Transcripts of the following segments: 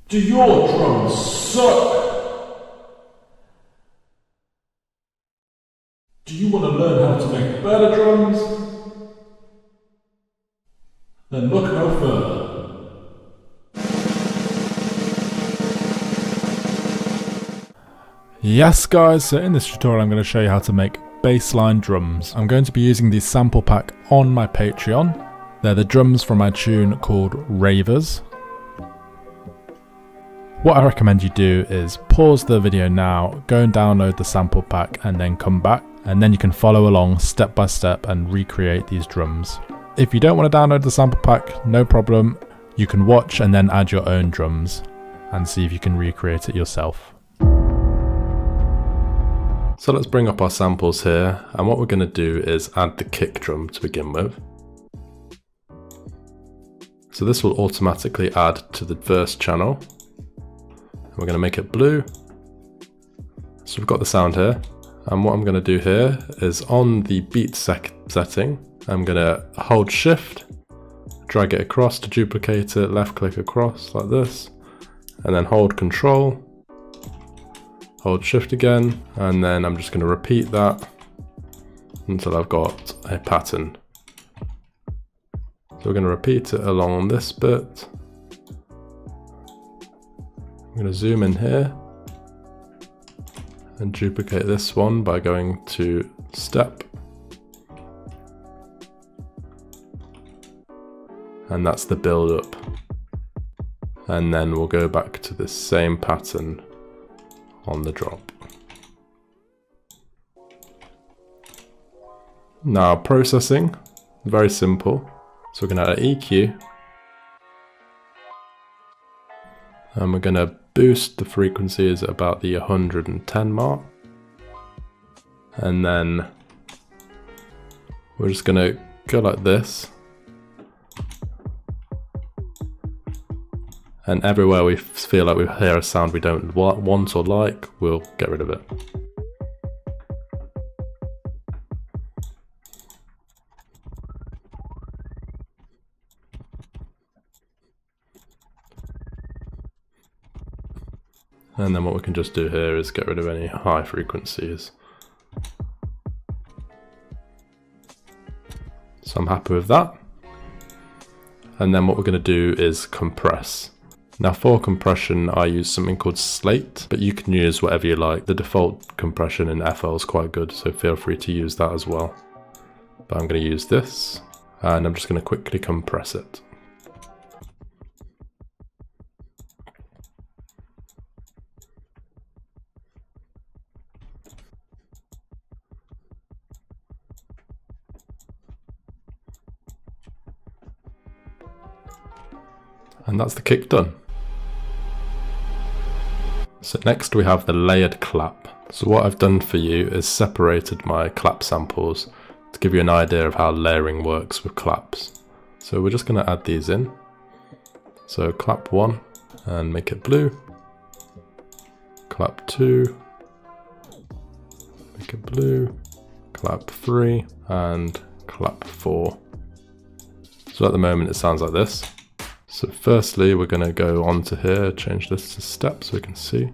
Do your drums suck? Do you want to learn how to make better drums? Then look no further. Yes guys, so in this tutorial I'm going to show you how to make bassline drums. I'm going to be using the sample pack on my Patreon. They're the drums from my tune called Ravers. What I recommend you do is pause the video now, go and download the sample pack and then come back, and then you can follow along step by step and recreate these drums. If you don't want to download the sample pack, no problem. You can watch and then add your own drums and see if you can recreate it yourself. So let's bring up our samples here, and what we're going to do is add the kick drum to begin with. So this will automatically add to the first channel. We're going to make it blue. So we've got the sound here, and what I'm going to do here is on the beat setting, I'm going to hold shift, drag it across to duplicate it, left click across like this, and then hold control, hold shift again, and then I'm just going to repeat that until I've got a pattern. So we're going to repeat it along this bit. I'm going to zoom in here and duplicate this one by going to step, and that's the build up, and then we'll go back to this same pattern on the drop. Now processing, very simple. So we're going to add an EQ, and we're going to boost the frequencies at about the 110 mark, and then we're just going to go like this, and everywhere we feel like we hear a sound we don't want or like, we'll get rid of it. And then what we can just do here is get rid of any high frequencies. So I'm happy with that. And then what we're going to do is compress. Now for compression I use something called Slate, but you can use whatever you like. The default compression in FL is quite good, so feel free to use that as well. But I'm going to use this, and I'm just going to quickly compress it. And that's the kick done. So next we have the layered clap. So what I've done for you is separated my clap samples to give you an idea of how layering works with claps. So we're just going to add these in. So clap 1 and make it blue. Clap 2, make it blue. Clap 3 and clap 4. So at the moment it sounds like this. So firstly, we're going to go onto here, change this to step so we can see.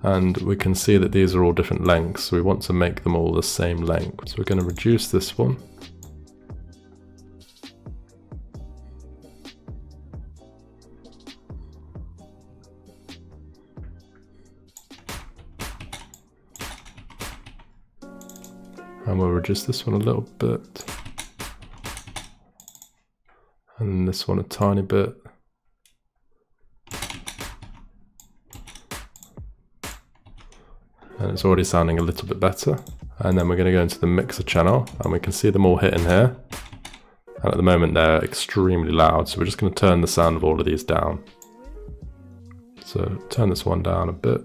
And we can see that these are all different lengths, so we want to make them all the same length. So we're going to reduce this one. And we'll reduce this one a little bit. And this one a tiny bit. And it's already sounding a little bit better. And then we're going to go into the mixer channel, and we can see them all hitting here. And at the moment they're extremely loud, so we're just going to turn the sound of all of these down. So turn this one down a bit.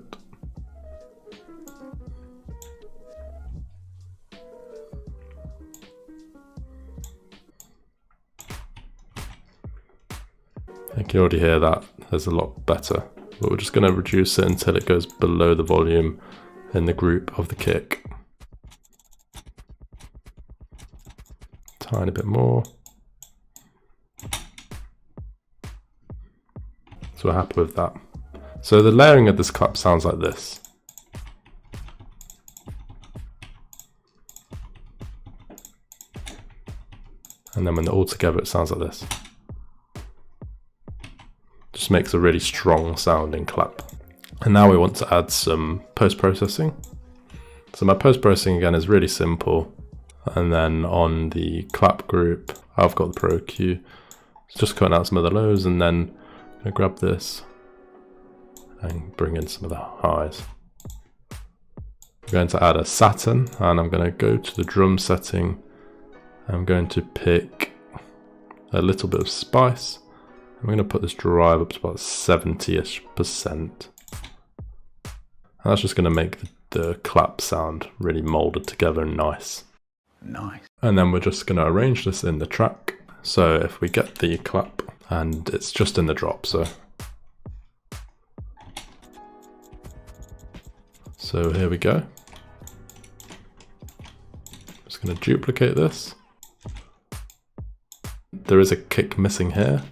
You can already hear that there's a lot better, but we're just going to reduce it until it goes below the volume in the group of the kick. Tiny bit more. So we're happy with that. So the layering of this clap sounds like this. And then when they're all together, it sounds like this. Just makes a really strong sounding clap. And now we want to add some post-processing. So my post-processing again is really simple. And then on the clap group, I've got the Pro Q. Just cutting out some of the lows, and then I'm gonna grab this and bring in some of the highs. I'm going to add a Saturn, and I'm going to go to the drum setting. I'm going to pick a little bit of spice. I'm going to put this drive up to about 70-ish%. And that's just going to make the clap sound really molded together and nice. Nice. And then we're just going to arrange this in the track. So if we get the clap, and it's just in the drop, so here we go. Just going to duplicate this. There is a kick missing here.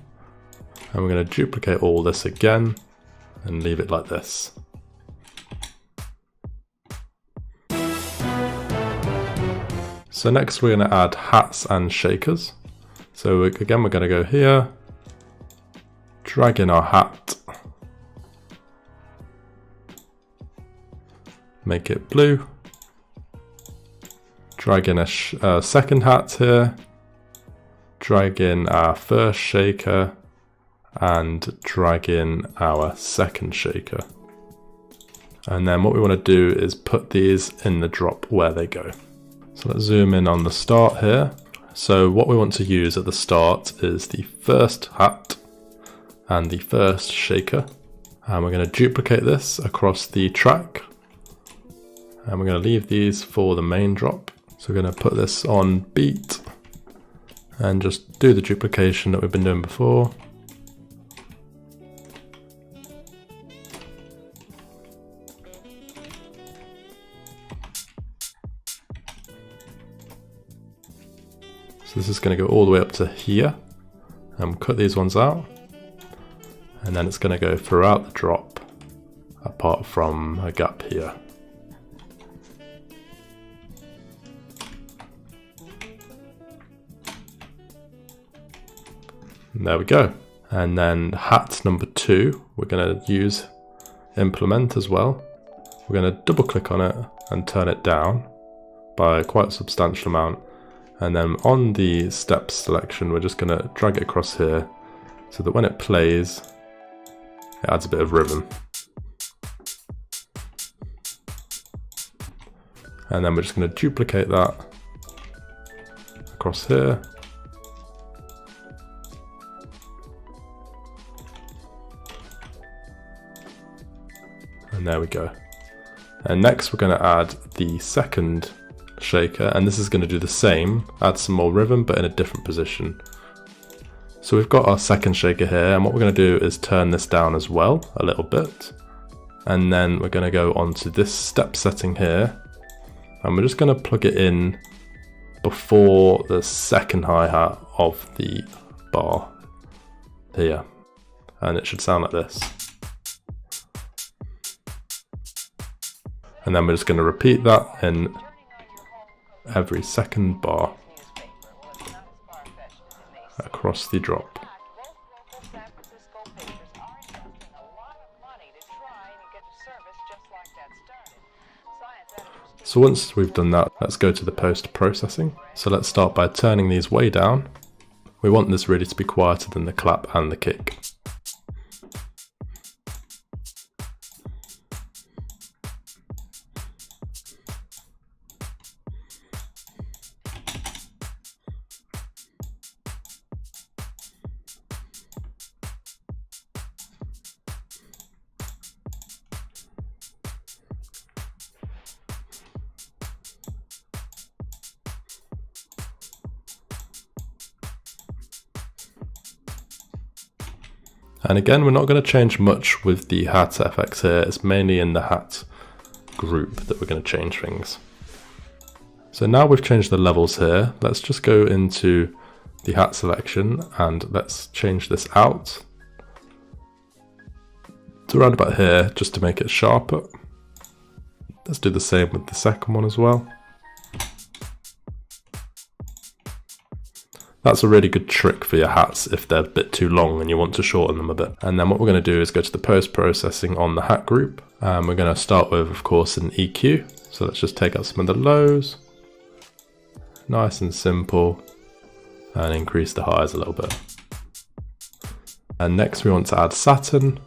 And we're going to duplicate all this again and leave it like this. So next we're going to add hats and shakers. So again, we're going to go here, drag in our hat, make it blue, drag in a second hat here, drag in our first shaker, and drag in our second shaker. And then what we want to do is put these in the drop where they go. So let's zoom in on the start here. So what we want to use at the start is the first hat and the first shaker. And we're going to duplicate this across the track. And we're going to leave these for the main drop. So we're going to put this on beat and just do the duplication that we've been doing before. So this is going to go all the way up to here, and cut these ones out, and then it's going to go throughout the drop apart from a gap here. And there we go. And then hat number 2, we're going to use implement as well. We're going to double click on it and turn it down by quite a substantial amount. And then on the step selection, we're just going to drag it across here so that when it plays, it adds a bit of rhythm. And then we're just going to duplicate that across here. And there we go. And next we're going to add the second shaker, and this is going to do the same, add some more rhythm but in a different position. So we've got our second shaker here, and what we're going to do is turn this down as well a little bit, and then we're going to go onto this step setting here, and we're just going to plug it in before the second hi-hat of the bar here, and it should sound like this. And then we're just going to repeat that in every second bar across the drop. So once we've done that, let's go to the post-processing. So let's start by turning these way down. We want this really to be quieter than the clap and the kick. And again, we're not going to change much with the hat FX here. It's mainly in the hat group that we're going to change things. So now we've changed the levels here. Let's just go into the hat selection and let's change this out to around about here just to make it sharper. Let's do the same with the second one as well. That's a really good trick for your hats if they're a bit too long and you want to shorten them a bit. And then what we're going to do is go to the post-processing on the hat group. We're going to start with, of course, an EQ. So let's just take out some of the lows. Nice and simple. And increase the highs a little bit. And next we want to add Saturn.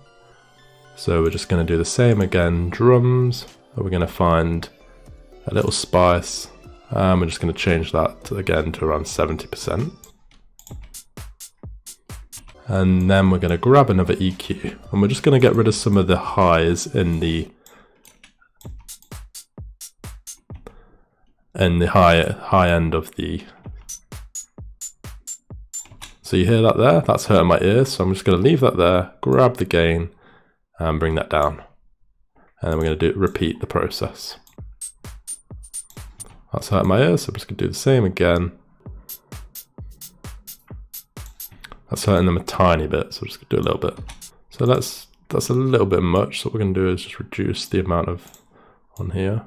So we're just going to do the same again, drums. We're going to find a little spice. We're just going to change that again to around 70%. And then we're going to grab another EQ. And we're just going to get rid of some of the highs in the high end of the... So you hear that there? That's hurting my ears. So I'm just going to leave that there, grab the gain, and bring that down. And then we're going to repeat the process. That's hurting my ears, so I'm just going to do the same again. That's hurting them a tiny bit, so I'm just going to do a little bit. So that's a little bit much, so what we're going to do is just reduce the amount of on here.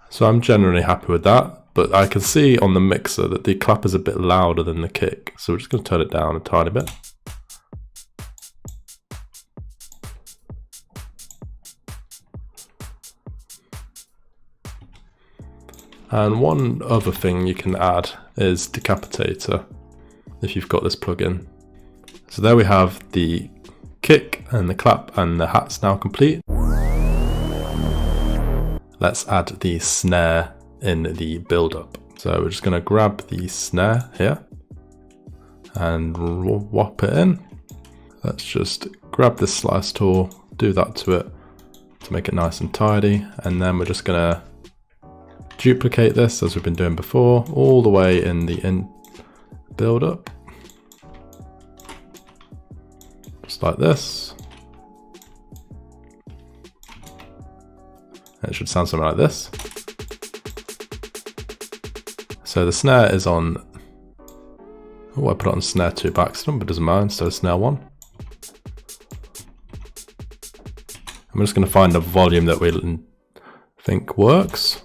So I'm generally happy with that, but I can see on the mixer that the clap is a bit louder than the kick, so we're just going to turn it down a tiny bit. And one other thing you can add is Decapitator, if you've got this plugin. So there we have the kick and the clap, and the hat's now complete. Let's add the snare in the build-up. So we're just going to grab the snare here and whop it in. Let's just grab this slice tool, do that to it to make it nice and tidy, and then we're just going to duplicate this as we've been doing before, all the way in the build-up, just like this. It should sound something like this. So the snare is on, oh, I put it on snare 2 by accident, but it doesn't matter, so snare 1. I'm just going to find a volume that we think works.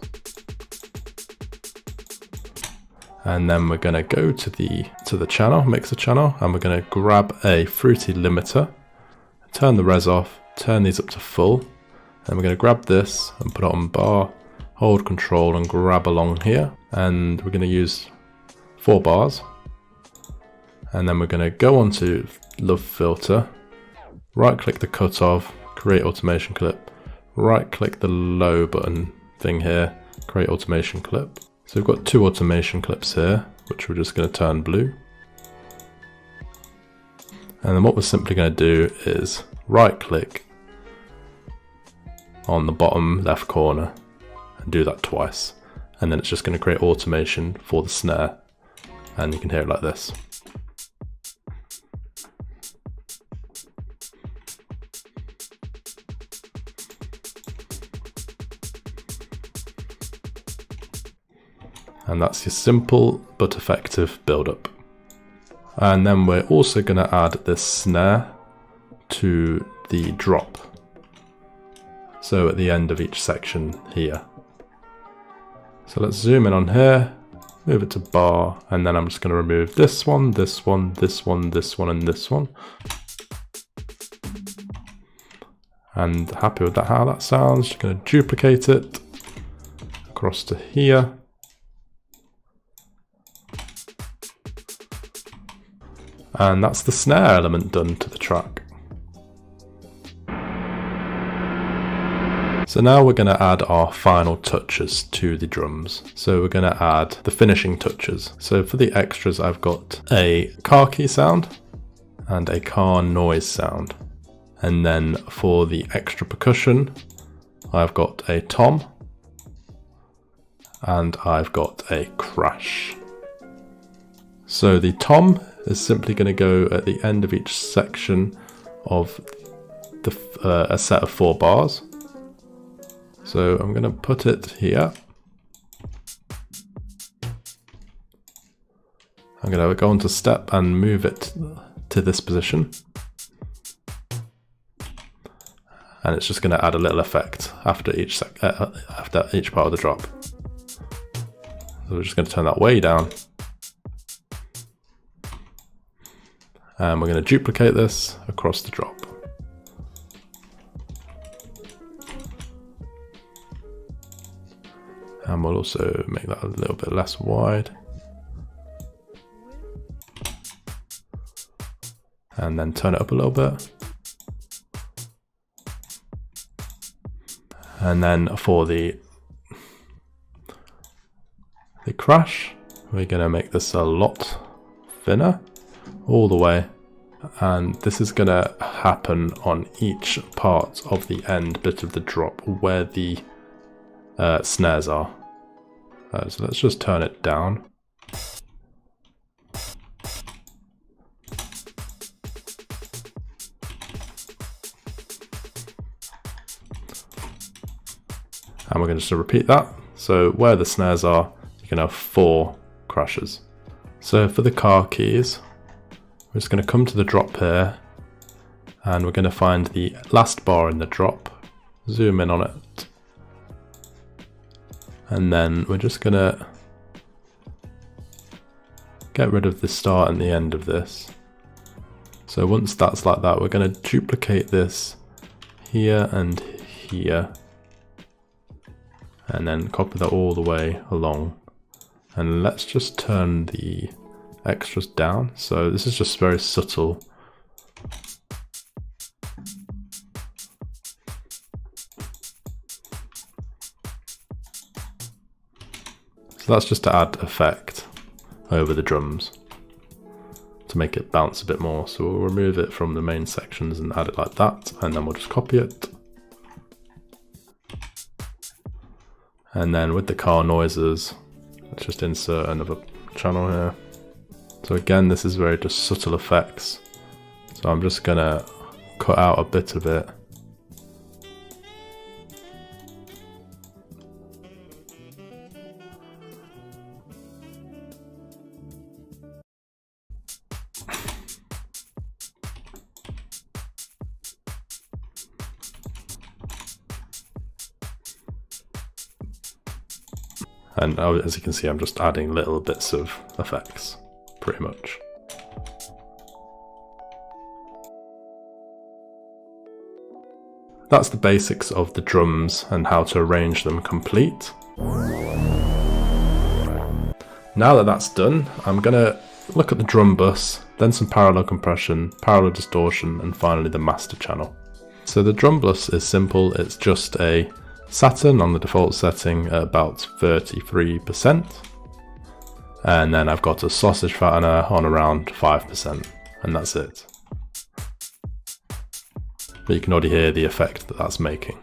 And then we're going to go to the channel, mixer channel, and we're going to grab a fruity limiter, turn the res off, turn these up to full. Then we're going to grab this and put it on bar, hold control and grab along here. And we're going to use 4 bars. And then we're going to go on to Love Filter, right click the cutoff, create automation clip, right click the low button thing here, create automation clip. So we've got 2 automation clips here, which we're just going to turn blue. And then what we're simply going to do is right click on the bottom left corner and do that twice, and then it's just going to create automation for the snare, and you can hear it like this. And that's your simple but effective build-up. And then we're also going to add this snare to the drop. So at the end of each section here. So let's zoom in on here, move it to bar, and then I'm just going to remove this one, this one, this one, this one, and this one. And happy with that, how that sounds. Just going to duplicate it across to here. And that's the snare element done to the track. So now we're going to add our final touches to the drums. So we're going to add the finishing touches. So for the extras, I've got a car key sound and a car noise sound. And then for the extra percussion, I've got a tom and I've got a crash. So the tom is simply going to go at the end of each section of a set of 4 bars. So I'm going to put it here. I'm going to go onto step and move it to this position. And it's just going to add a little effect after each part of the drop. So we're just going to turn that way down. And we're going to duplicate this across the drop. And we'll also make that a little bit less wide. And then turn it up a little bit. And then for the crash, we're going to make this a lot thinner all the way. And this is going to happen on each part of the end bit of the drop where the snares are. So let's just turn it down. And we're going to just repeat that. So where the snares are, you can have 4 crashes. So for the car keys, we're just going to come to the drop here, and we're going to find the last bar in the drop, zoom in on it, and then we're just going to get rid of the start and the end of this. So once that's like that, we're going to duplicate this here and here, and then copy that all the way along. And let's just turn the extras down. So this is just very subtle. So that's just to add effect over the drums to make it bounce a bit more. So we'll remove it from the main sections and add it like that, and then we'll just copy it. And then with the car noises, let's just insert another channel here. So again, this is very just subtle effects. So I'm just gonna cut out a bit of it. And as you can see, I'm just adding little bits of effects, pretty much. That's the basics of the drums and how to arrange them complete. Now that that's done, I'm gonna look at the drum bus, then some parallel compression, parallel distortion, and finally the master channel. So the drum bus is simple, it's just a Saturn on the default setting at about 33%, and then I've got a sausage fattener on around 5%, and that's it. But you can already hear the effect that that's making.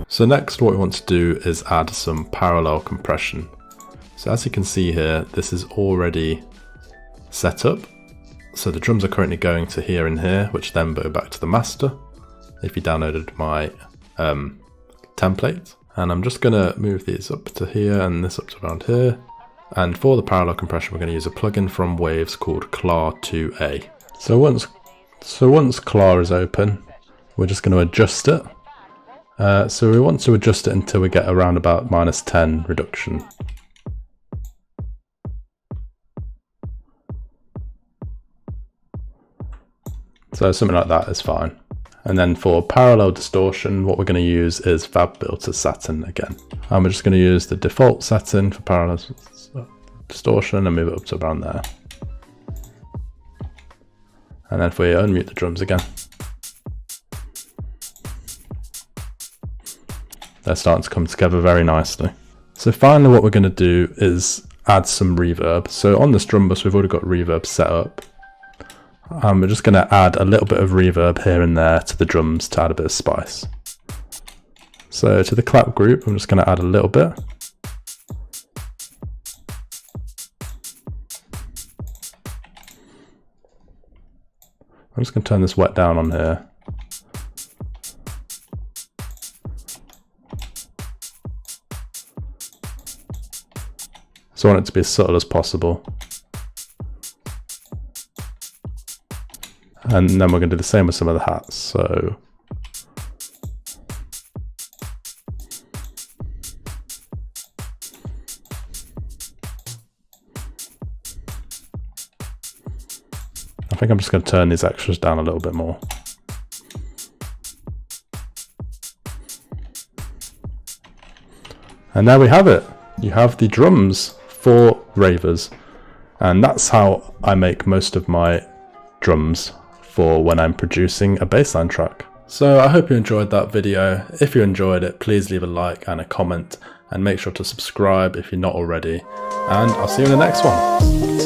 So next what we want to do is add some parallel compression. So as you can see here, this is already set up. So the drums are currently going to here and here, which then go back to the master, if you downloaded my template. And I'm just gonna move these up to here and this up to around here. And for the parallel compression, we're gonna use a plugin from Waves called Clar 2A. So once Clar is open, we're just gonna adjust it. So we want to adjust it until we get around about -10 reduction. So something like that is fine. And then for parallel distortion, what we're going to use is FabFilter Saturn again. And we're just going to use the default setting for parallel distortion and move it up to around there. And then if we unmute the drums again, they're starting to come together very nicely. So finally what we're going to do is add some reverb. So on this drum bus, we've already got reverb set up. We're just going to add a little bit of reverb here and there to the drums to add a bit of spice. So to the clap group, I'm just going to add a little bit. I'm just going to turn this wet down on here. So I want it to be as subtle as possible. And then we're going to do the same with some of the hats. So I think I'm just going to turn these extras down a little bit more. And there we have it. You have the drums for Ravers. And that's how I make most of my drums for when I'm producing a bassline track. So I hope you enjoyed that video. If you enjoyed it, please leave a like and a comment, and make sure to subscribe if you're not already. And I'll see you in the next one.